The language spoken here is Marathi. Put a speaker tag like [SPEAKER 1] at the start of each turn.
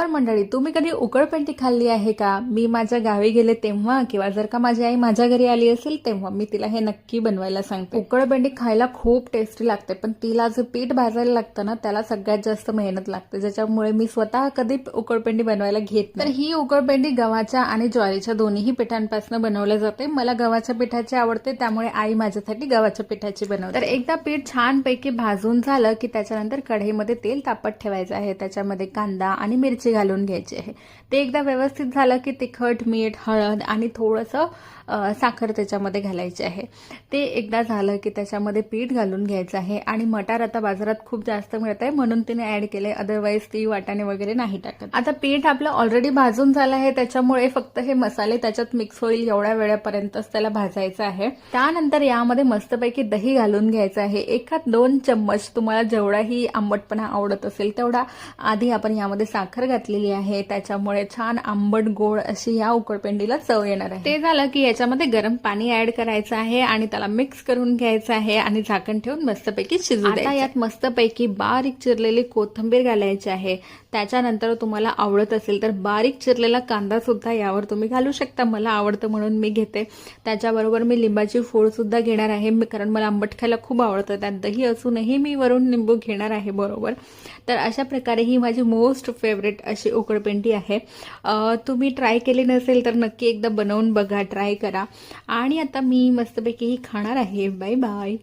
[SPEAKER 1] तर मंडळी, तुम्ही कधी उकळपेंडी खाल्ली आहे का? मी माझ्या गावी गेले तेव्हा किंवा जर का माझी आई माझ्या घरी आली असेल तेव्हा मी तिला हे नक्की बनवायला सांगते. उकळपेंडी खायला खूप टेस्टी लागते, पण तिला जे पीठ भाजायला लागतं ना त्याला सगळ्यात जास्त मेहनत लागते, ज्याच्यामुळे मी स्वतः कधी उकळपेंडी बनवायला घेत नाही. तर ही उकळपेंडी गव्हाच्या आणि ज्वारीच्या दोन्ही पिठांपासून बनवली जाते. मला गव्हाच्या पिठाची आवडते, त्यामुळे आई माझ्यासाठी गव्हाच्या पिठाची बनवते. तर एकदा पीठ छानपैकी भाजून झालं की त्याच्यानंतर कढईमध्ये तेल तापत ठेवायचं आहे. त्याच्यामध्ये कांदा आणि मिरची घालून घ्यायची आहे. ते एकदा व्यवस्थित झालं की तिखट, मीठ, हळद आणि थोडंसं साखर त्याच्यामध्ये घालायची आहे. ते एकदा झालं की त्याच्यामध्ये पीठ घालून घ्यायचं आहे. आणि मटार आता बाजारात खूप जास्त मिळत आहे म्हणून तिने ऍड केले, अदरवाईज ती वाटाणे वगैरे नाही टाकत. आता पीठ आपलं ऑलरेडी भाजून झालं आहे, त्याच्यामुळे फक्त हे मसाले त्याच्यात मिक्स होईल एवढ्या वेळेपर्यंतच त्याला भाजायचं आहे. त्यानंतर यामध्ये मस्तपैकी दही घालून घ्यायचं आहे. 1-2 चम्मच, तुम्हाला जेवढाही आंबटपणा आवडत असेल तेवढा. आधी आपण यामध्ये साखर घातलेली आहे, त्याच्यामुळे छान आंबट गोड अशी या उकळपेंडीला चव येणार आहे. ते झालं की याच्यामध्ये गरम पाणी ऍड करायचं आहे आणि त्याला मिक्स करून घ्यायचं आहे आणि झाकण ठेवून मस्तपैकी शिजू द्यायचं. आता यात मस्तपैकी बारीक चिरलेली कोथिंबीर घालायची आहे. त्याच्यानंतर तुम्हाला आवडत असेल तर बारीक चिरलेला कांदा सुद्धा यावर तुम्ही घालू शकता. मला आवडतं म्हणून मी घेते. त्याच्याबरोबर मी लिंबाची फोड सुद्धा घेणार आहे, कारण मला आंबट खायला खूप आवडतं. त्यात दही असूनही मी वरून लिंबू घेणार आहे बरोबर. तर अशा प्रकारे ही माझी मोस्ट फेवरेट अशी उकळपेंडी आहे. तुम्ही ट्राय केली नसेल तर नक्की एकदा बनवून बघा, ट्राय करा. आणि आता मी मस्तपैकी ही खाणार आहे. Bye bye.